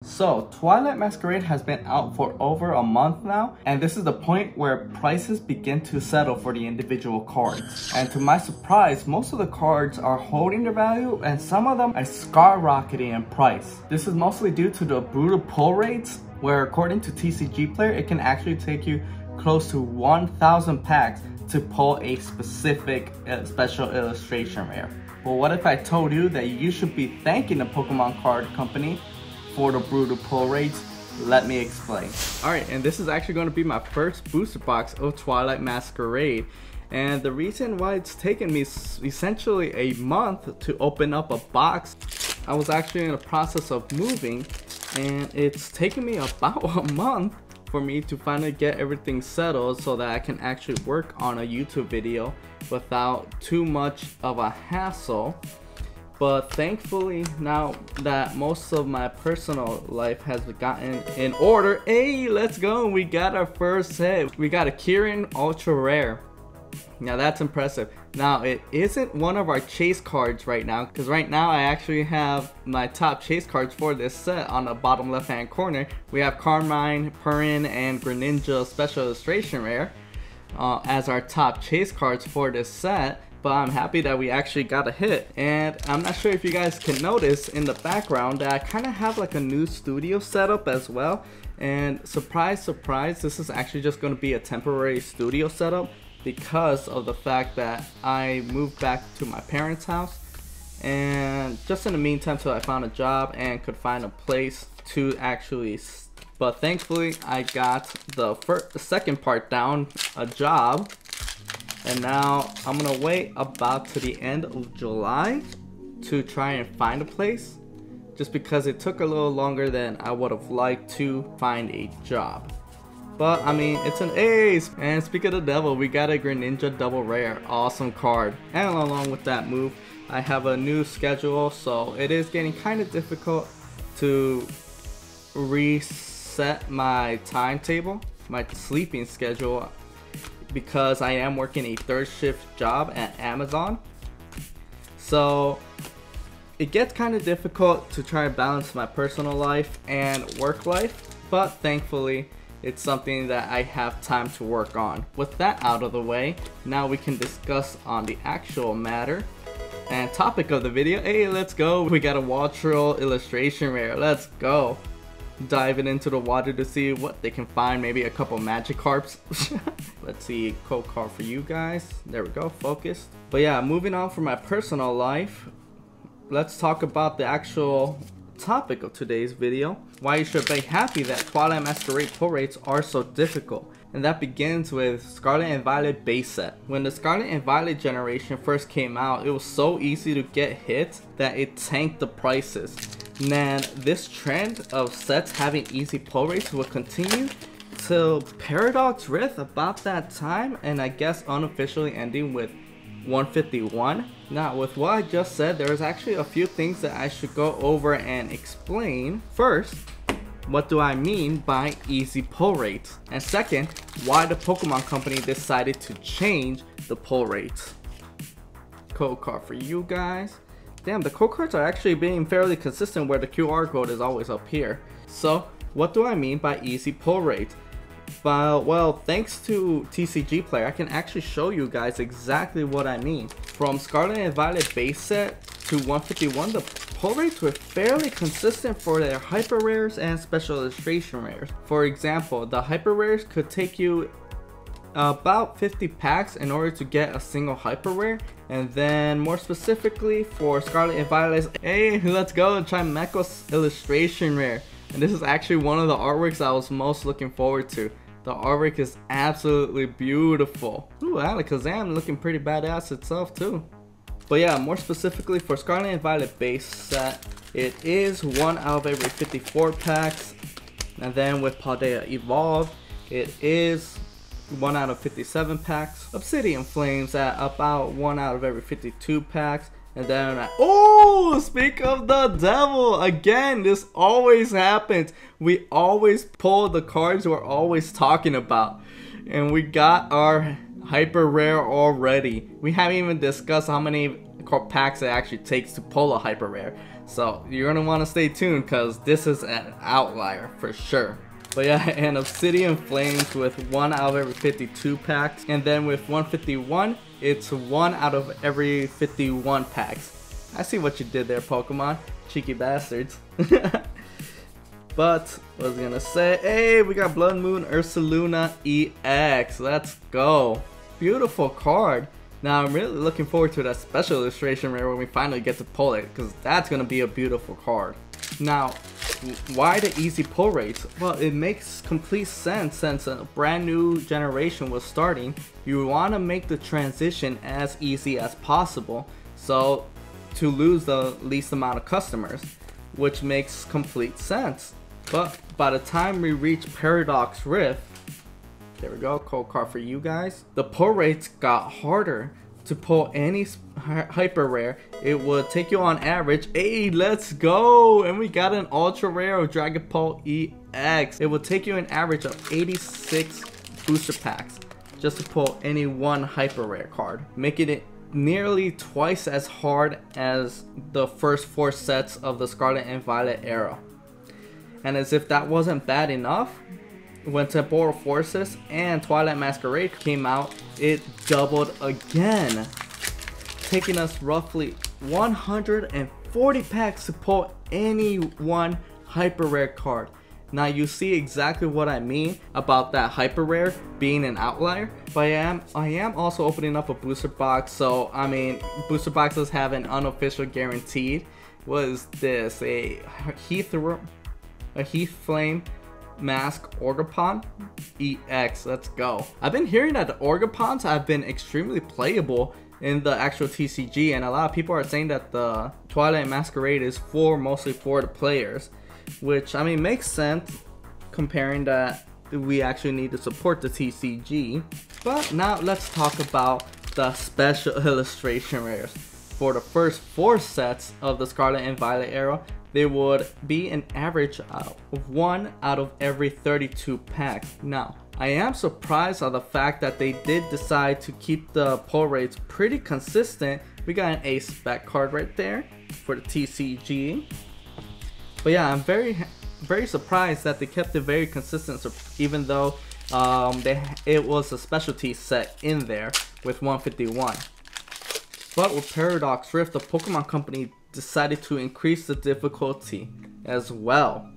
So, Twilight Masquerade has been out for over a month now, and this is the point where prices begin to settle for the individual cards. And to my surprise, most of the cards are holding their value, and some of them are skyrocketing in price. This is mostly due to the brutal pull rates, where according to TCG Player, it can actually take you close to 1,000 packs to pull a specific special illustration rare. Well, what if I told you that you should be thanking the Pokemon card company for the brutal pull rates? Let me explain. Alright, and this is actually going to be my first booster box of Twilight Masquerade. And the reason why it's taken me essentially a month to open up a box, I was actually in the process of moving, and it's taken me about a month for me to finally get everything settled so that I can actually work on a YouTube video without too much of a hassle. But thankfully, now that most of my personal life has gotten in order, hey, let's go, we got our first hit. We got a Kirin Ultra Rare. Now that's impressive. Now it isn't one of our chase cards right now, because right now I actually have my top chase cards for this set on the bottom left hand corner. We have Carmine, Purin, and Greninja Special Illustration Rare as our top chase cards for this set. But I'm happy that we actually got a hit. And I'm not sure if you guys can notice in the background that I kind of have like a new studio setup as well. And surprise, surprise, this is actually just going to be a temporary studio setup because of the fact that I moved back to my parents' house. And just in the meantime till I found a job and could find a place to actually, but thankfully I got the second part down, a job. And now I'm gonna wait about to the end of July to try and find a place, just because it took a little longer than I would have liked to find a job. But I mean, it's an ace. And speaking of the devil, we got a Greninja double rare, awesome card. And along with that move, I have a new schedule, so it is getting kind of difficult to reset my timetable, my sleeping schedule, because I am working a third shift job at Amazon. So it gets kind of difficult to try and balance my personal life and work life, but thankfully it's something that I have time to work on. With that out of the way, now we can discuss on the actual matter and topic of the video. Hey, let's go. We got a Waltrell illustration rare. Let's go. Diving into the water to see what they can find. Maybe a couple Magikarps. Let's see, code card for you guys. There we go, focused. But yeah, moving on from my personal life, let's talk about the actual topic of today's video. Why you should be happy that Twilight Masquerade pull rates are so difficult. And that begins with Scarlet and Violet base set. When the Scarlet and Violet generation first came out, it was so easy to get hit that it tanked the prices. And then this trend of sets having easy pull rates will continue till Paradox Rift about that time, and I guess unofficially ending with 151. Now with what I just said, there's actually a few things that I should go over and explain. First, what do I mean by easy pull rates? And second, why the Pokemon company decided to change the pull rates. Code card for you guys. Damn, the code cards are actually being fairly consistent where the QR code is always up here. So, what do I mean by easy pull rate? Well, thanks to TCG Player, I can actually show you guys exactly what I mean. From Scarlet and Violet base set to 151, the pull rates were fairly consistent for their hyper rares and special illustration rares. For example, the hyper rares could take you about 50 packs in order to get a single hyper rare, and then more specifically for Scarlet and Violet, hey, let's go, Chimecho's illustration rare. And this is actually one of the artworks I was most looking forward to. The artwork is absolutely beautiful. Ooh, Alakazam looking pretty badass itself too. But yeah, more specifically for Scarlet and Violet base set, it is 1 out of every 54 packs. And then with Paldea Evolved, it is 1 out of 57 packs. Obsidian Flames at about 1 out of every 52 packs. And then, oh, speak of the devil, again, this always happens. We always pull the cards we're always talking about. And we got our hyper rare already. We haven't even discussed how many packs it actually takes to pull a hyper rare. So you're gonna want to stay tuned because this is an outlier for sure. But yeah, and Obsidian Flames with 1 out of every 52 packs, and then with 151 it's 1 out of every 51 packs. I see what you did there, Pokemon, cheeky bastards. But what was I gonna say? Hey, we got Blood Moon Ursaluna EX. Let's go. Beautiful card. Now I'm really looking forward to that special illustration rare when we finally get to pull it, because that's gonna be a beautiful card. Now, why the easy pull rates? Well, it makes complete sense since a brand new generation was starting. You want to make the transition as easy as possible, so to lose the least amount of customers, which makes complete sense. But by the time we reach Paradox Rift, there we go, cold card for you guys, the pull rates got harder. To pull any hyper rare, it would take you on average, hey, let's go, and we got an ultra rare of Dragapult EX. It would take you an average of 86 booster packs just to pull any one hyper rare card, making it nearly twice as hard as the first 4 sets of the Scarlet and Violet era. And as if that wasn't bad enough, when Temporal Forces and Twilight Masquerade came out, it doubled again, taking us roughly 140 packs to pull any one hyper rare card. Now you see exactly what I mean about that hyper rare being an outlier, but I am also opening up a booster box. So I mean, booster boxes have an unofficial guaranteed. What is this? A Heath Flame Mask Orgapon EX. Let's go. I've been hearing that the Orgapons have been extremely playable in the actual TCG, and a lot of people are saying that the Twilight Masquerade is mostly for the players, which I mean makes sense comparing that we actually need to support the TCG. But now let's talk about the special illustration rares. For the first 4 sets of the Scarlet and Violet era, they would be an average of 1 out of every 32 packs. Now, I am surprised at the fact that they did decide to keep the pull rates pretty consistent. We got an Ace Spec card right there for the TCG. But yeah, I'm very surprised that they kept it very consistent, even though it was a specialty set in there with 151. But with Paradox Rift, the Pokemon Company decided to increase the difficulty as well.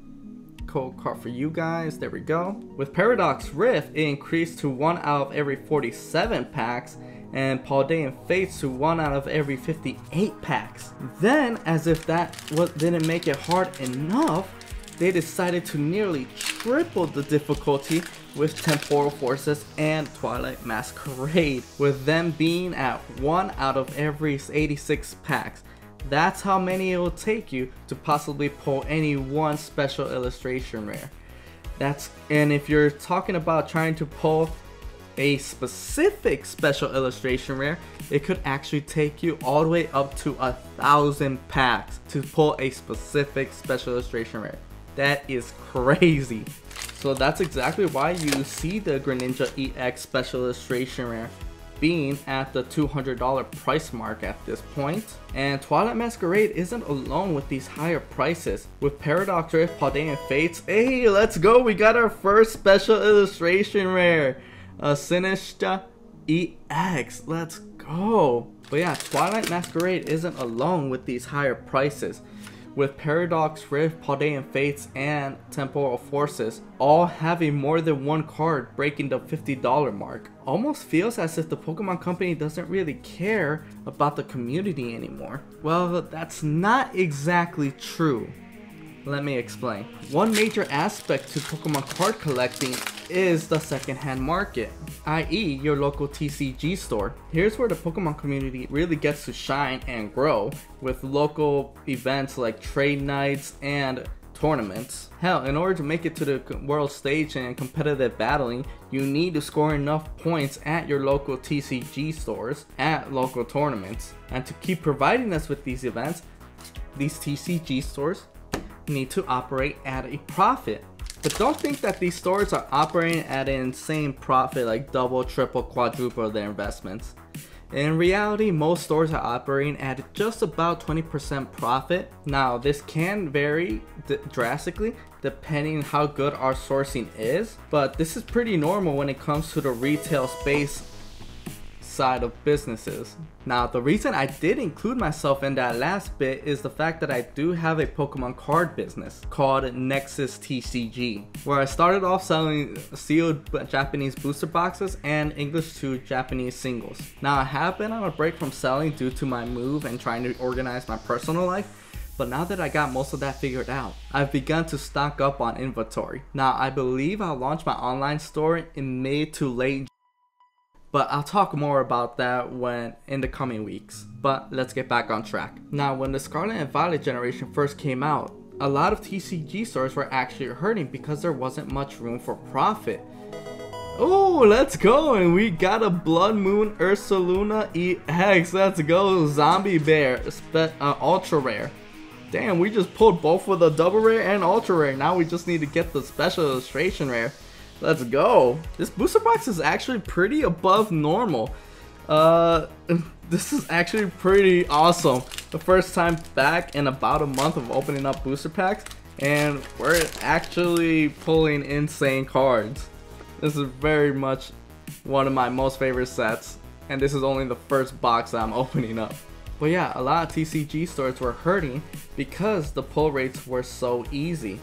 Cold card for you guys, there we go. With Paradox Rift, it increased to 1 out of every 47 packs, and Paldean Fates to 1 out of every 58 packs. Then, as if that didn't make it hard enough, they decided to nearly triple the difficulty with Temporal Forces and Twilight Masquerade, with them being at 1 out of every 86 packs. That's how many it will take you to possibly pull any one special illustration rare. And if you're talking about trying to pull a specific special illustration rare, it could actually take you all the way up to 1,000 packs to pull a specific special illustration rare. That is crazy. So that's exactly why you see the Greninja EX special illustration rare being at the $200 price mark at this point. And Twilight Masquerade isn't alone with these higher prices. With Paradox Rift, Paldean Fates, hey, let's go, we got our first special illustration rare, a Sinistcha EX, let's go. But yeah, Twilight Masquerade isn't alone with these higher prices. With Paradox Rift, Paldean Fates, and Temporal Forces all having more than one card breaking the $50 mark. Almost feels as if the Pokemon Company doesn't really care about the community anymore. Well, that's not exactly true. Let me explain. One major aspect to Pokemon card collecting is the secondhand market, i.e. your local TCG store. Here's where the Pokemon community really gets to shine and grow with local events like trade nights and tournaments. Hell, in order to make it to the world stage and competitive battling, you need to score enough points at your local TCG stores at local tournaments. And to keep providing us with these events, these TCG stores need to operate at a profit. But don't think that these stores are operating at an insane profit, like double, triple, quadruple their investments. In reality, most stores are operating at just about 20% profit. Now, this can vary drastically depending on how good our sourcing is, but this is pretty normal when it comes to the retail space side of businesses. Now, the reason I did include myself in that last bit is the fact that I do have a Pokemon card business called Nexus TCG, where I started off selling sealed Japanese booster boxes and English to Japanese singles. Now, I have been on a break from selling due to my move and trying to organize my personal life, but now that I got most of that figured out, I've begun to stock up on inventory. Now, I believe I'll launch my online store in mid to late, but I'll talk more about that when in the coming weeks. But let's get back on track. Now, when the Scarlet and Violet generation first came out, a lot of TCG stores were actually hurting because there wasn't much room for profit. Oh, let's go! And we got a Blood Moon Ursaluna EX. Let's go! Zombie Bear, ultra rare. Damn, we just pulled both with a double rare and ultra rare. Now we just need to get the special illustration rare. Let's go. This booster box is actually pretty above normal. This is actually pretty awesome. The first time back in about a month of opening up booster packs, and we're actually pulling insane cards. This is very much one of my most favorite sets, and this is only the first box that I'm opening up. But yeah, a lot of TCG stores were hurting because the pull rates were so easy.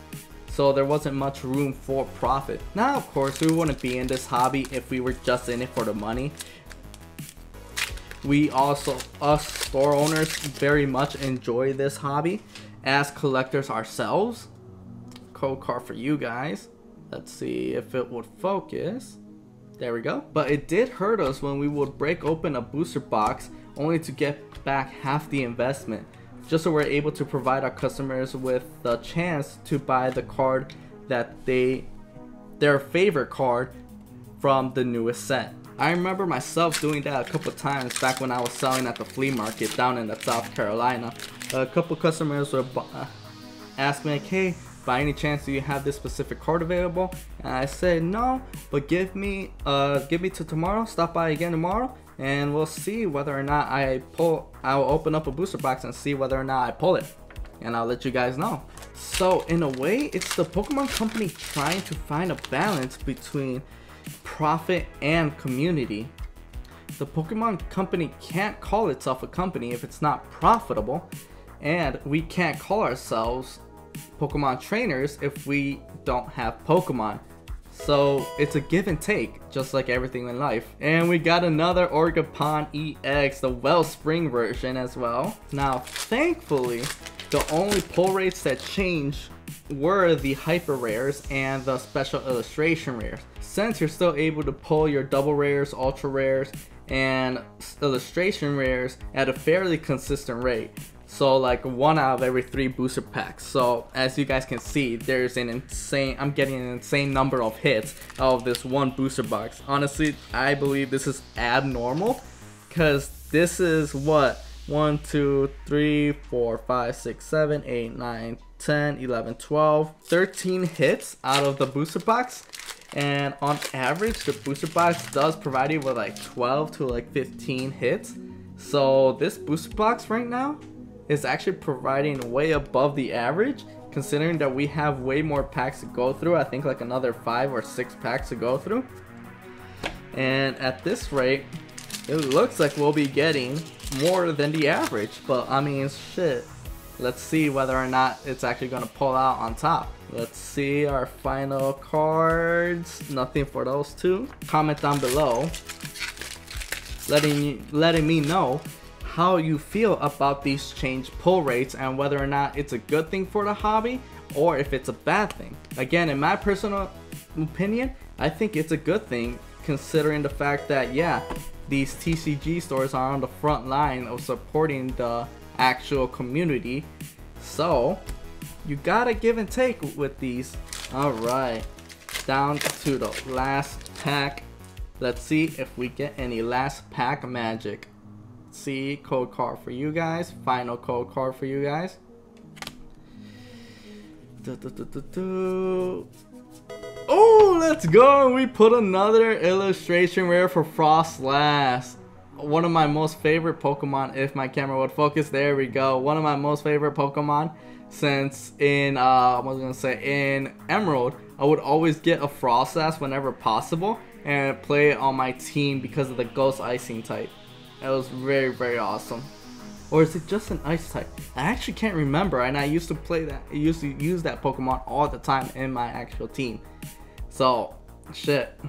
So there wasn't much room for profit. Now, of course, we wouldn't be in this hobby if we were just in it for the money. We also, us store owners, very much enjoy this hobby as collectors ourselves. Code card for you guys. Let's see if it would focus. There we go. But it did hurt us when we would break open a booster box only to get back half the investment, just so we're able to provide our customers with the chance to buy the card that their favorite card from the newest set. I remember myself doing that a couple times back when I was selling at the flea market down in South Carolina. A couple customers would ask me like, hey, by any chance do you have this specific card available? And I said no, but give me to tomorrow, stop by again tomorrow, and we'll see whether or not I'll open up a booster box and see whether or not I pull it, and I'll let you guys know. So in a way, it's the Pokemon Company trying to find a balance between profit and community. The Pokemon Company can't call itself a company if it's not profitable, and we can't call ourselves Pokemon trainers if we don't have Pokemon. So it's a give and take, just like everything in life. And we got another Orgapon EX, the Wellspring version as well. Now, thankfully, the only pull rates that changed were the hyper rares and the special illustration rares. Since you're still able to pull your double rares, ultra rares, and illustration rares at a fairly consistent rate. So like 1 out of every 3 booster packs. So as you guys can see, there's I'm getting an insane number of hits out of this one booster box. Honestly, I believe this is abnormal, because this is what, 1, 2, 3, 4, 5, 6, 7, 8, 9, 10, 11, 12, 13 hits out of the booster box. And on average, the booster box does provide you with like 12 to like 15 hits. So this booster box right now is actually providing way above the average, considering that we have way more packs to go through. I think like another 5 or 6 packs to go through. And at this rate, it looks like we'll be getting more than the average. But I mean, shit. Let's see whether or not it's actually gonna pull out on top. Let's see our final cards. Nothing for those two. Comment down below, letting me know how you feel about these changed pull rates and whether or not it's a good thing for the hobby or if it's a bad thing. Again, in my personal opinion, I think it's a good thing, considering the fact that, yeah, these TCG stores are on the front line of supporting the actual community. So you gotta give and take with these. Alright, down to the last pack. Let's see if we get any last pack magic. See, code card for you guys. Final code card for you guys. Oh, let's go! We put another illustration rare for Frostlass. one of my most favorite Pokemon, if my camera would focus, there we go. One of my most favorite Pokemon, since in in Emerald, I would always get a Frostas whenever possible and play it on my team because of the Ghost Icing type. It was very, very awesome. Or is it just an ice type? I actually can't remember, and I used to play that. I used to use that Pokemon all the time in my actual team. So, shit.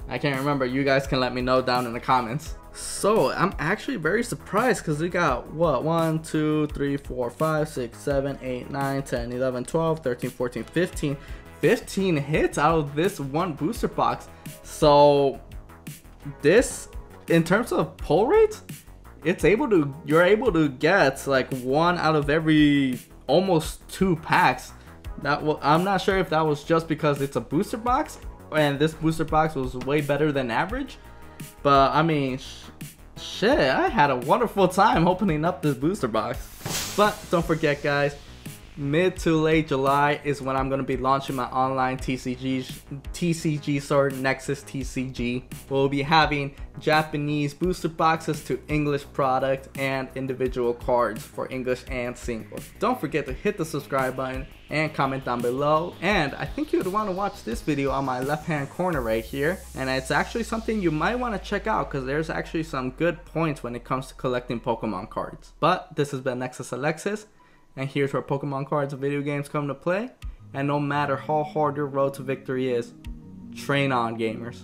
I can't remember. You guys can let me know down in the comments. So, I'm actually very surprised because we got, what, 1, 2, 3, 4, 5, 6, 7, 8, 9, 10, 11, 12, 13, 14, 15. 15 hits out of this one booster box. So, this, in terms of pull rates, you're able to get like 1 out of every almost 2 packs. I'm not sure if that was just because it's a booster box and this booster box was way better than average, but I mean, shit, I had a wonderful time opening up this booster box. But don't forget, guys, mid to late July is when I'm going to be launching my online TCG store, Nexus TCG. We'll be having Japanese booster boxes to English product and individual cards for English and singles. Don't forget to hit the subscribe button and comment down below. And I think you'd want to watch this video on my left hand corner right here. And it's actually something you might want to check out because there's actually some good points when it comes to collecting Pokemon cards. But this has been Nexus Alexis. And here's where Pokemon cards and video games come to play. And no matter how hard your road to victory is, train on, gamers.